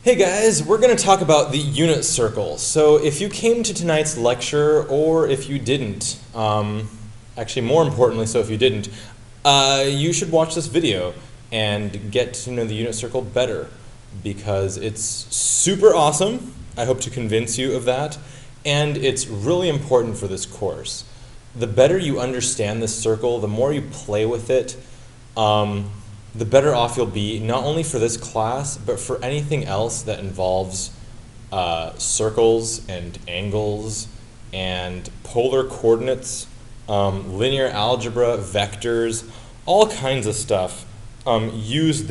Hey guys, we're going to talk about the unit circle. So if you came to tonight's lecture or if you didn't, actually more importantly, so if you didn't, you should watch this video and get to know the unit circle better because it's super awesome. I hope to convince you of that, and it's really important for this course. The better you understand this circle, the more you play with it, the better off you'll be, not only for this class, but for anything else that involves circles and angles and polar coordinates, linear algebra, vectors, all kinds of stuff. Use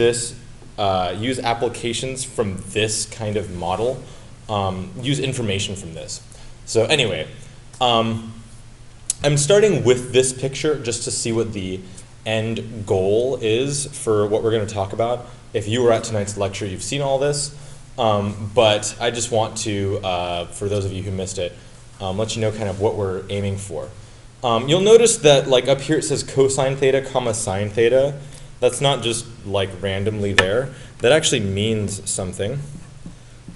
applications from this kind of model, use information from this. So anyway, I'm starting with this picture just to see what the end goal is for what we're going to talk about. If you were at tonight's lecture, you've seen all this, but I just want to, for those of you who missed it, let you know kind of what we're aiming for. You'll notice that like up here it says cosine theta comma sine theta. That's not just like randomly there. That actually means something.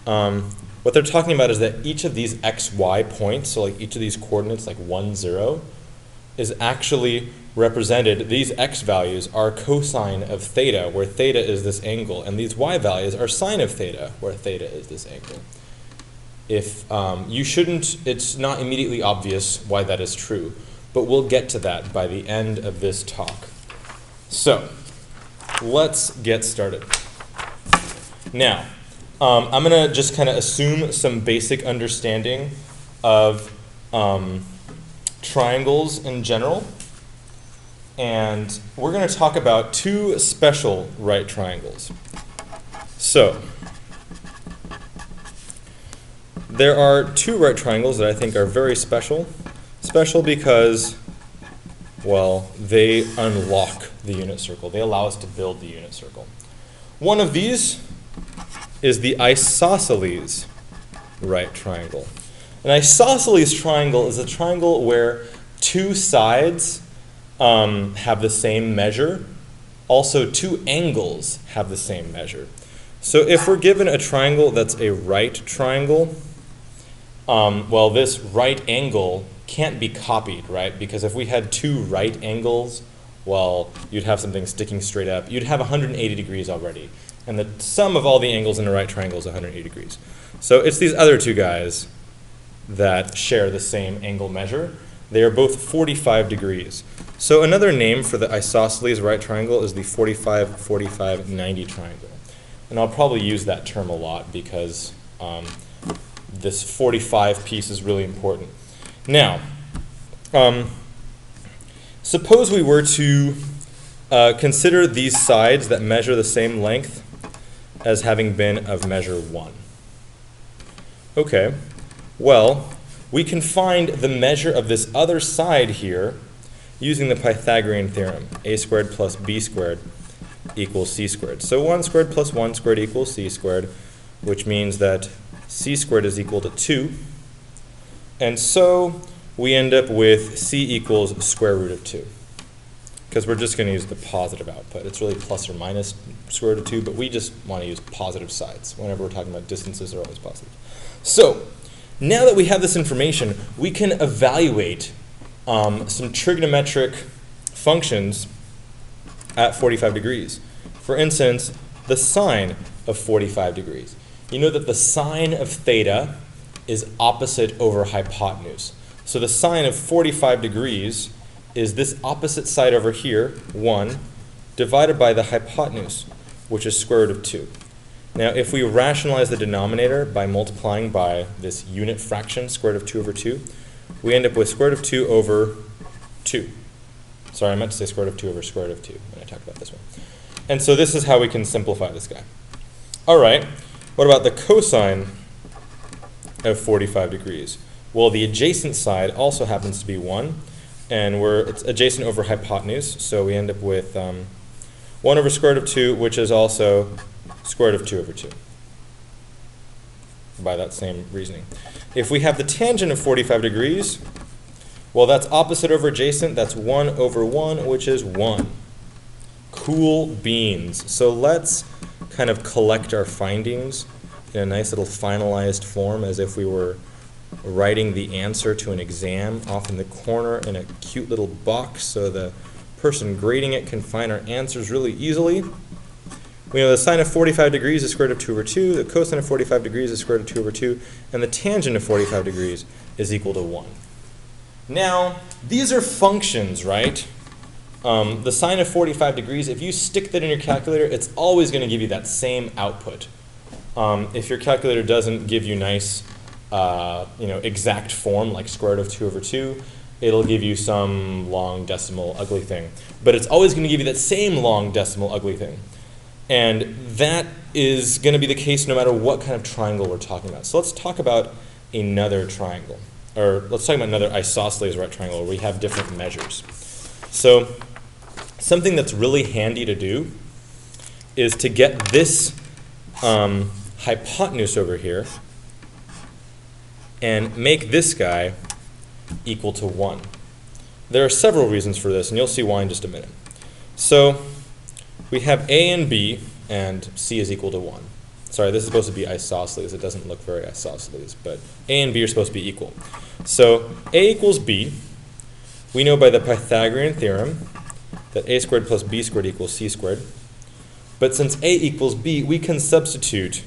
What they're talking about is that each of these xy points, so like each of these coordinates, like 1, 0, is actually represented, these x values are cosine of theta, where theta is this angle, and these y values are sine of theta, where theta is this angle. If you shouldn't, it's not immediately obvious why that is true, but we'll get to that by the end of this talk. So, let's get started. Now, I'm going to just kind of assume some basic understanding of triangles in general. And we're going to talk about two special right triangles. So, there are two right triangles that I think are very special. Special because, well, they unlock the unit circle. They allow us to build the unit circle. One of these is the isosceles right triangle. An isosceles triangle is a triangle where two sides have the same measure. Also, two angles have the same measure. So if we're given a triangle that's a right triangle, well, this right angle can't be copied, right? Because if we had two right angles, well, you'd have something sticking straight up. You'd have 180 degrees already. And the sum of all the angles in a right triangle is 180 degrees. So it's these other two guys that share the same angle measure. They are both 45 degrees. So another name for the isosceles right triangle is the 45-45-90 triangle. And I'll probably use that term a lot because this 45 piece is really important. Now, suppose we were to consider these sides that measure the same length as having been of measure 1. Okay, well, we can find the measure of this other side here using the Pythagorean theorem. A squared plus b squared equals c squared. So 1 squared plus 1 squared equals c squared, which means that c squared is equal to 2. And so we end up with c equals square root of 2. Because we're just going to use the positive output. It's really plus or minus square root of 2, but we just want to use positive sides. Whenever we're talking about distances, they're always positive. So, now that we have this information, we can evaluate some trigonometric functions at 45 degrees. For instance, the sine of 45 degrees. You know that the sine of theta is opposite over hypotenuse. So the sine of 45 degrees is this opposite side over here, 1, divided by the hypotenuse, which is square root of 2. Now, if we rationalize the denominator by multiplying by this unit fraction, square root of 2 over 2, we end up with square root of 2 over 2. Sorry, I meant to say square root of 2 over square root of 2 when I talked about this one. And so this is how we can simplify this guy. All right, what about the cosine of 45 degrees? Well, the adjacent side also happens to be 1, and it's adjacent over hypotenuse, so we end up with 1 over square root of 2, which is also square root of 2 over 2, by that same reasoning. If we have the tangent of 45 degrees, well, that's opposite over adjacent. That's 1 over 1, which is 1. Cool beans. So let's kind of collect our findings in a nice little finalized form as if we were writing the answer to an exam off in the corner in a cute little box so the person grading it can find our answers really easily. We know the sine of 45 degrees is square root of 2 over 2, the cosine of 45 degrees is square root of 2 over 2, and the tangent of 45 degrees is equal to 1. Now, these are functions, right? The sine of 45 degrees, if you stick that in your calculator, it's always going to give you that same output. If your calculator doesn't give you nice, exact form like square root of 2 over 2, it'll give you some long decimal ugly thing. But it's always going to give you that same long decimal ugly thing. And that is going to be the case no matter what kind of triangle we're talking about. So let's talk about another triangle. Or let's talk about another isosceles right triangle where we have different measures. So something that's really handy to do is to get this hypotenuse over here and make this guy equal to 1. There are several reasons for this, and you'll see why in just a minute. So we have A and B, and C is equal to 1. Sorry, this is supposed to be isosceles. It doesn't look very isosceles, but A and B are supposed to be equal. So A equals B. We know by the Pythagorean theorem that A squared plus B squared equals C squared. But since A equals B, we can substitute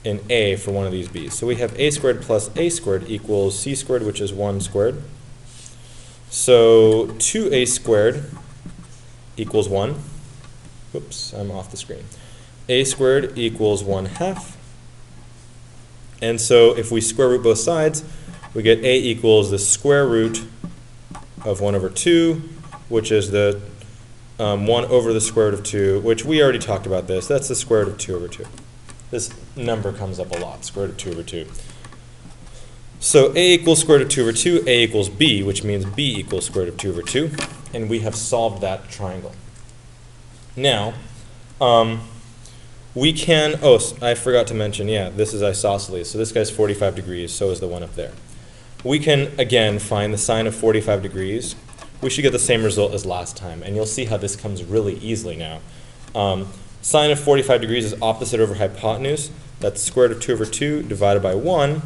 an A for one of these B's. So we have A squared plus A squared equals C squared, which is 1 squared. So 2A squared equals 1. Whoops, I'm off the screen. A squared equals 1/2. And so if we square root both sides, we get A equals the square root of 1 over 2, which is the 1 over the square root of 2, which we already talked about this. That's the square root of 2 over 2. This number comes up a lot, square root of 2 over 2. So A equals square root of 2 over 2, A equals B, which means B equals square root of 2 over 2, and we have solved that triangle. Now, we can, I forgot to mention, yeah, this is isosceles. So this guy's 45 degrees, so is the one up there. We can, again, find the sine of 45 degrees. We should get the same result as last time, and you'll see how this comes really easily now. Sine of 45 degrees is opposite over hypotenuse. That's square root of 2 over 2 divided by 1.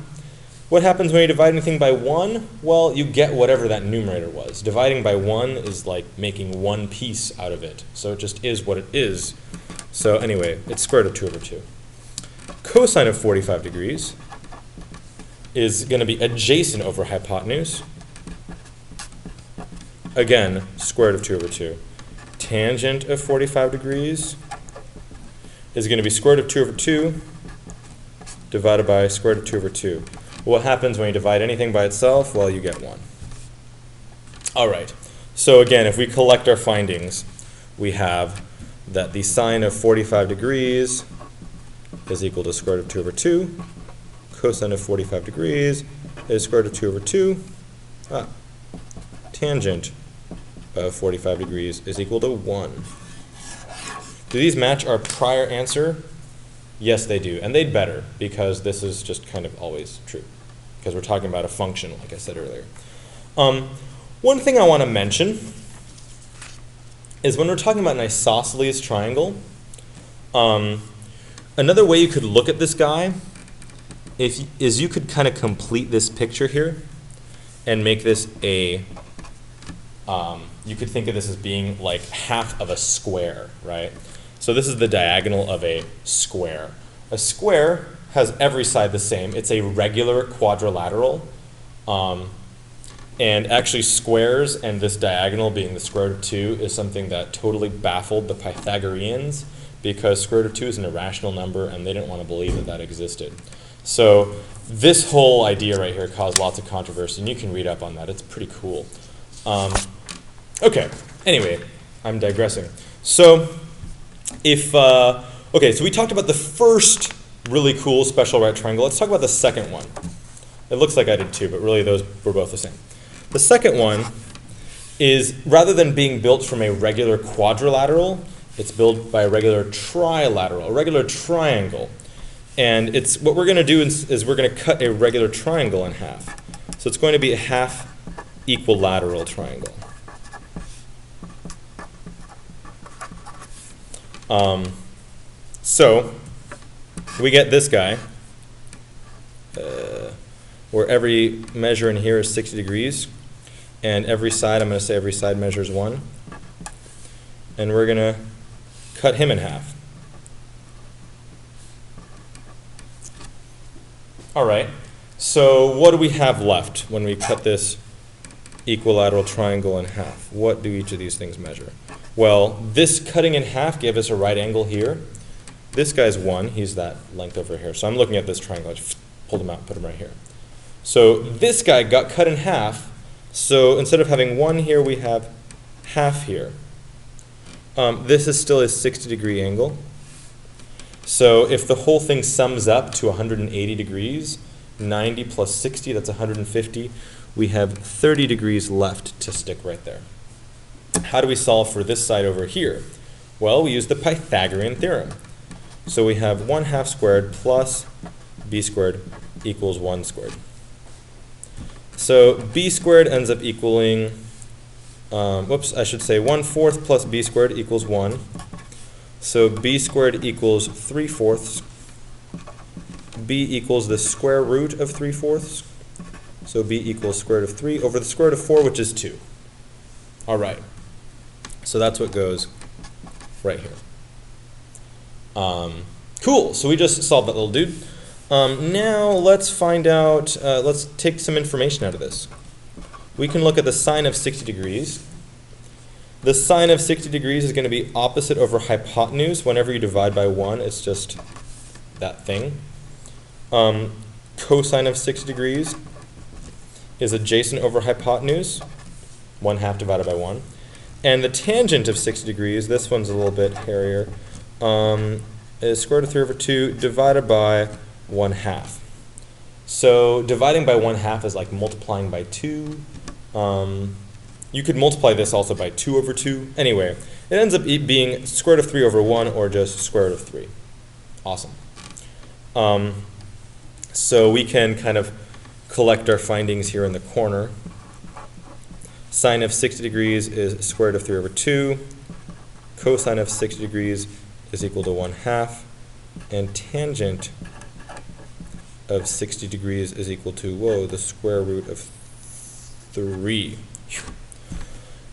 What happens when you divide anything by 1? Well, you get whatever that numerator was. Dividing by 1 is like making one piece out of it. So it just is what it is. So anyway, it's square root of 2 over 2. Cosine of 45 degrees is going to be adjacent over hypotenuse. Again, square root of 2 over 2. Tangent of 45 degrees is going to be square root of 2 over 2 divided by square root of 2 over 2. What happens when you divide anything by itself? Well, you get 1. All right. So again, if we collect our findings, we have that the sine of 45 degrees is equal to square root of 2 over 2. Cosine of 45 degrees is square root of 2 over 2. Tangent of 45 degrees is equal to 1. Do these match our prior answer? Yes, they do. And they'd better, because this is just kind of always true, because we're talking about a function, like I said earlier. One thing I want to mention is when we're talking about an isosceles triangle, another way you could look at this guy is you could kind of complete this picture here and make this a, you could think of this as being like half of a square, right? So this is the diagonal of a square. A square has every side the same. It's a regular quadrilateral. And actually squares and this diagonal being the square root of 2 is something that totally baffled the Pythagoreans, because square root of 2 is an irrational number and they didn't want to believe that that existed. So this whole idea right here caused lots of controversy, and you can read up on that. It's pretty cool. Okay, anyway, I'm digressing. So okay, so we talked about the first really cool special right triangle. Let's talk about the second one. It looks like I did too, but really those were both the same. The second one is, rather than being built from a regular quadrilateral, it's built by a regular trilateral, a regular triangle. And it's what we're going to do is we're going to cut a regular triangle in half. So it's going to be a half equilateral triangle. So we get this guy where every measure in here is 60 degrees, and every side, I'm going to say every side measures 1. And we're going to cut him in half. All right, so what do we have left when we cut this equilateral triangle in half? What do each of these things measure? Well, this cutting in half gave us a right angle here. This guy's 1, he's that length over here. So I'm looking at this triangle, I just pulled him out and put him right here. So this guy got cut in half, so instead of having 1 here, we have half here. This is still a 60-degree angle. So if the whole thing sums up to 180 degrees, 90 plus 60, that's 150, we have 30 degrees left to stick right there. How do we solve for this side over here? Well, we use the Pythagorean theorem. So we have 1/2 squared plus b squared equals 1 squared. So b squared ends up equaling, I should say 1/4 plus b squared equals 1. So b squared equals 3/4. b equals the square root of 3/4. So b equals square root of 3 over the square root of 4, which is 2. All right. So that's what goes right here. Cool. So we just solved that little dude. Now let's find out, let's take some information out of this. We can look at the sine of 60 degrees. The sine of 60 degrees is going to be opposite over hypotenuse. Whenever you divide by 1, it's just that thing. Cosine of 60 degrees is adjacent over hypotenuse, 1/2 divided by 1. And the tangent of 60 degrees, this one's a little bit hairier, is square root of 3 over 2 divided by 1/2. So dividing by 1/2 is like multiplying by 2. You could multiply this also by 2 over 2. Anyway, it ends up being square root of 3 over 1 or just square root of 3. Awesome. So we can kind of collect our findings here in the corner. Sine of 60 degrees is square root of 3 over 2. Cosine of 60 degrees is equal to 1/2. And tangent of 60 degrees is equal to, the square root of 3.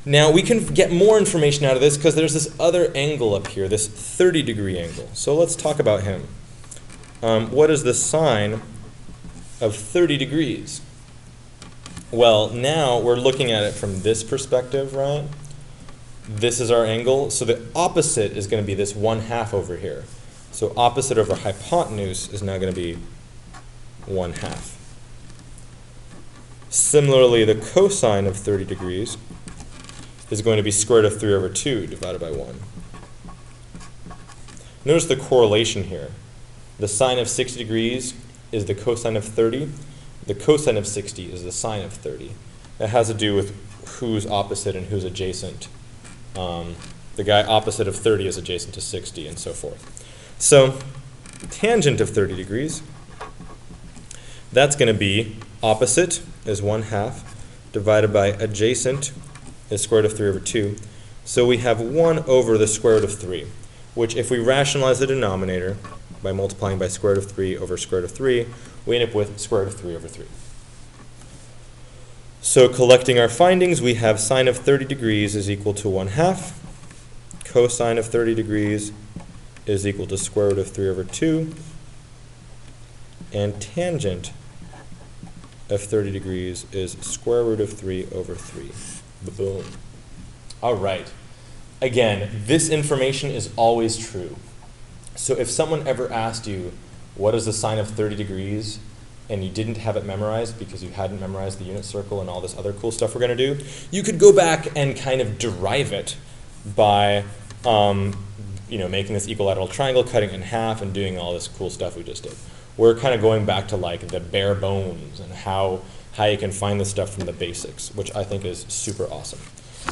Now we can get more information out of this because there's this other angle up here, this 30-degree angle. So let's talk about him. What is the sine of 30 degrees? Well, now we're looking at it from this perspective, right? This is our angle. So the opposite is going to be this 1/2 over here. So opposite over hypotenuse is now going to be 1/2. Similarly, the cosine of 30 degrees is going to be square root of 3 over 2 divided by 1. Notice the correlation here. The sine of 60 degrees is the cosine of 30. The cosine of 60 is the sine of 30. It has to do with who's opposite and who's adjacent. The guy opposite of 30 is adjacent to 60 and so forth. So tangent of 30 degrees, that's going to be opposite is 1/2 divided by adjacent is square root of 3 over 2. So we have 1 over the square root of 3, which if we rationalize the denominator by multiplying by square root of 3 over square root of 3, we end up with square root of 3 over 3. So collecting our findings, we have sine of 30 degrees is equal to 1/2. Cosine of 30 degrees is equal to square root of 3 over 2. And tangent of 30 degrees is square root of 3 over 3. Boom. All right. Again, this information is always true. So if someone ever asked you, what is the sine of 30 degrees, and you didn't have it memorized because you hadn't memorized the unit circle and all this other cool stuff we're going to do, you could go back and kind of derive it by making this equilateral triangle, cutting it in half, and doing all this cool stuff we just did. We're kind of going back to like the bare bones and how you can find this stuff from the basics, which I think is super awesome.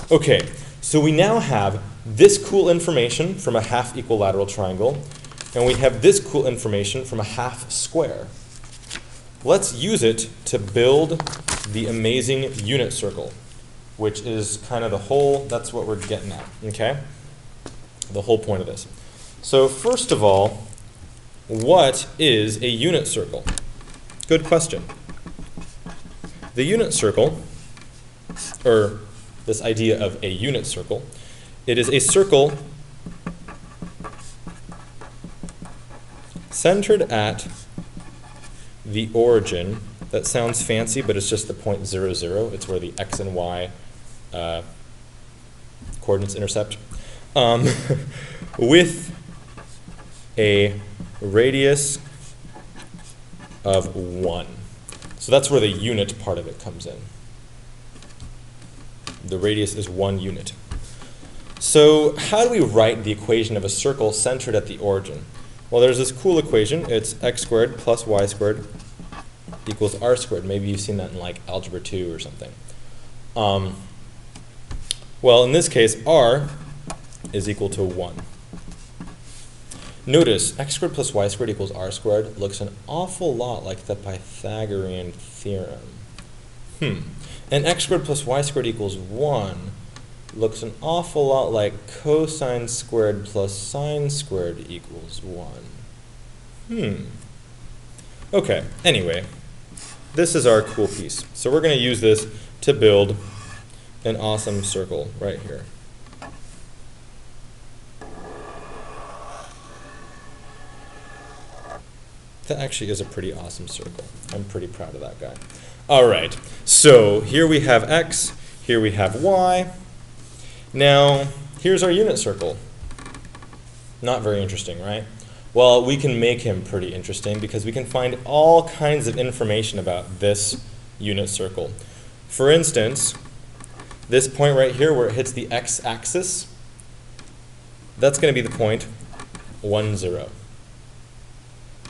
Okay, so we now have this cool information from a half equilateral triangle, and we have this cool information from a half square. Let's use it to build the amazing unit circle, which is kind of that's what we're getting at, okay? The whole point of this. So first of all, what is a unit circle? Good question. the unit circle, or this idea of a unit circle, it is a circle centered at the origin. That sounds fancy, but it's just the point 0, 0. It's where the x and y coordinates intercept. With a radius of 1. So that's where the unit part of it comes in. The radius is 1 unit. So how do we write the equation of a circle centered at the origin? Well, there's this cool equation. It's x squared plus y squared equals r squared. Maybe you've seen that in like algebra 2 or something. Well, in this case, r is equal to 1. Notice x squared plus y squared equals r squared looks an awful lot like the Pythagorean theorem. And x squared plus y squared equals 1 looks an awful lot like cosine squared plus sine squared equals 1. Okay, anyway, this is our cool piece. So we're going to use this to build an awesome circle right here. That actually is a pretty awesome circle. I'm pretty proud of that guy. All right, so here we have x, here we have y. Now, here's our unit circle. Not very interesting, right? Well, we can make him pretty interesting because we can find all kinds of information about this unit circle. For instance, this point right here where it hits the x-axis, that's going to be the point 1, 0.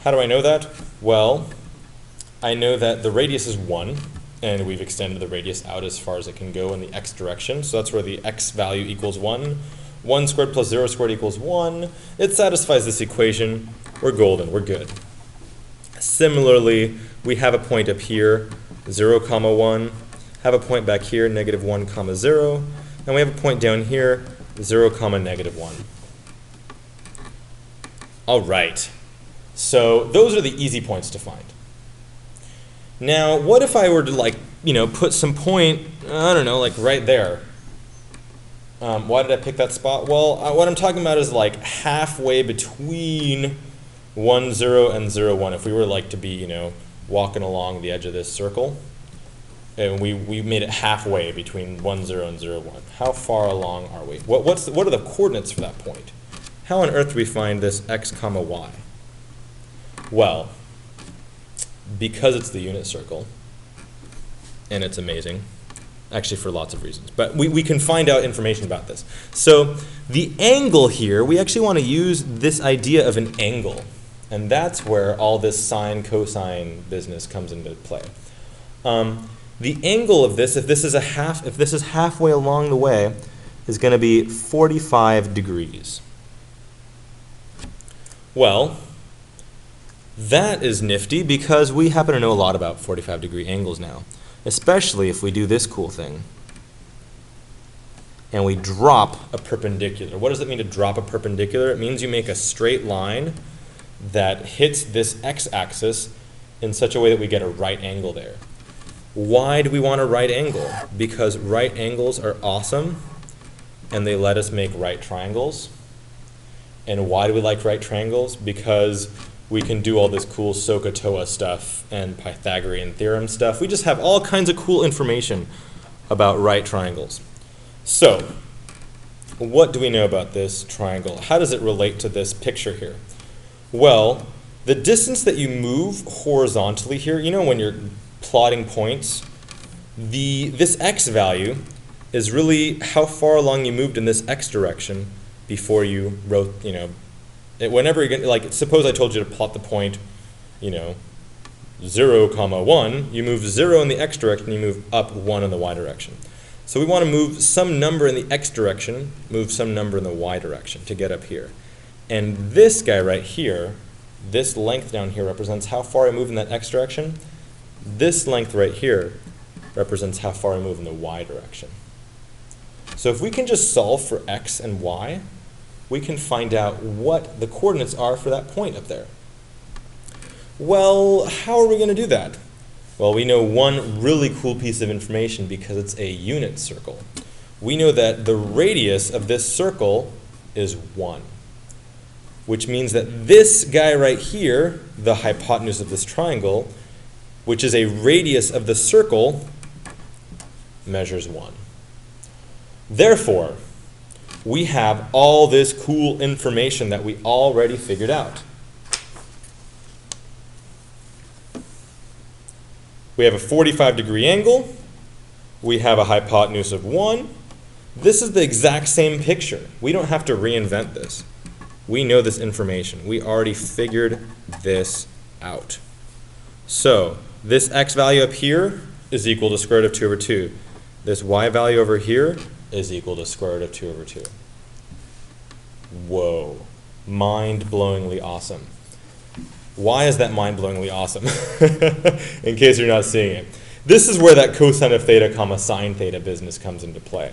How do I know that? Well, I know that the radius is 1, and we've extended the radius out as far as it can go in the x direction. So that's where the x value equals 1. 1 squared plus 0 squared equals 1. It satisfies this equation. We're golden. We're good. Similarly, we have a point up here, 0, 1. Have a point back here, negative 1, 0. And we have a point down here, 0, negative 1. All right. So those are the easy points to find. Now, what if I were to put some point, I don't know, like right there? Why did I pick that spot? Well, what I'm talking about is like halfway between 1, 0 and 0, 1. If we were like to be, walking along the edge of this circle, and we made it halfway between 1, 0 and 0, 1. How far along are we? What are the coordinates for that point? How on earth do we find this x, y? Well, because it's the unit circle, and it's amazing, actually for lots of reasons, but we can find out information about this. So the angle here, we actually want to use this idea of an angle, and that's where all this sine, cosine business comes into play. The angle of this, if this is halfway along the way, is going to be 45 degrees. Well, that is nifty because we happen to know a lot about 45-degree angles now, especially if we do this cool thing and we drop a perpendicular. What does it mean to drop a perpendicular? It means you make a straight line that hits this x-axis in such a way that we get a right angle there. Why do we want a right angle? Because right angles are awesome and they let us make right triangles. And why do we like right triangles? Because we can do all this cool SOHCAHTOA stuff and Pythagorean theorem stuff. We just have all kinds of cool information about right triangles. So, what do we know about this triangle? How does it relate to this picture here? Well, the distance that you move horizontally here, when you're plotting points, this x value is really how far along you moved in this x direction before you wrote, whenever you're going suppose I told you to plot the point, 0, 1, you move 0 in the x direction, you move up 1 in the y direction. So we want to move some number in the x direction, move some number in the y direction to get up here. And this guy right here, this length down here represents how far I move in that x direction. This length right here represents how far I move in the y direction. So if we can just solve for x and y, we can find out what the coordinates are for that point up there. Well, how are we going to do that? Well, we know one really cool piece of information because it's a unit circle. We know that the radius of this circle is 1, which means that this guy right here, the hypotenuse of this triangle, which is a radius of the circle, measures 1. Therefore, we have all this cool information that we already figured out. We have a 45-degree angle. We have a hypotenuse of 1. This is the exact same picture. We don't have to reinvent this. We know this information. We already figured this out. So this x value up here is equal to square root of 2 over 2. This y value over here is equal to square root of 2 over 2. Whoa. Mind-blowingly awesome. Why is that mind-blowingly awesome? In case you're not seeing it. This is where that cosine of theta comma sine theta business comes into play.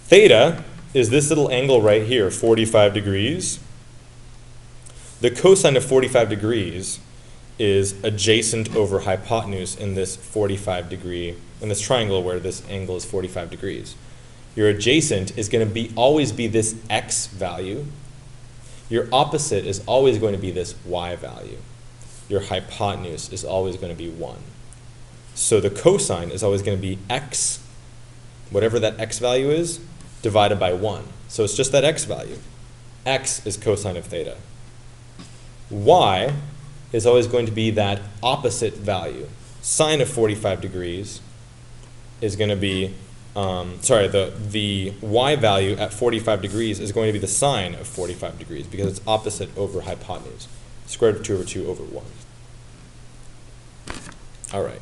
Theta is this little angle right here, 45 degrees. The cosine of 45 degrees is adjacent over hypotenuse in this 45-degree, in this triangle where this angle is 45 degrees. Your adjacent is going to always be this x value. Your opposite is always going to be this y value. Your hypotenuse is always going to be 1. So the cosine is always going to be x, whatever that x value is, divided by 1. So it's just that x value. X is cosine of theta. Y is always going to be that opposite value. Sine of 45 degrees is going to be, the y value at 45 degrees is going to be the sine of 45 degrees because it's opposite over hypotenuse. Square root of 2 over 2 over 1. All right.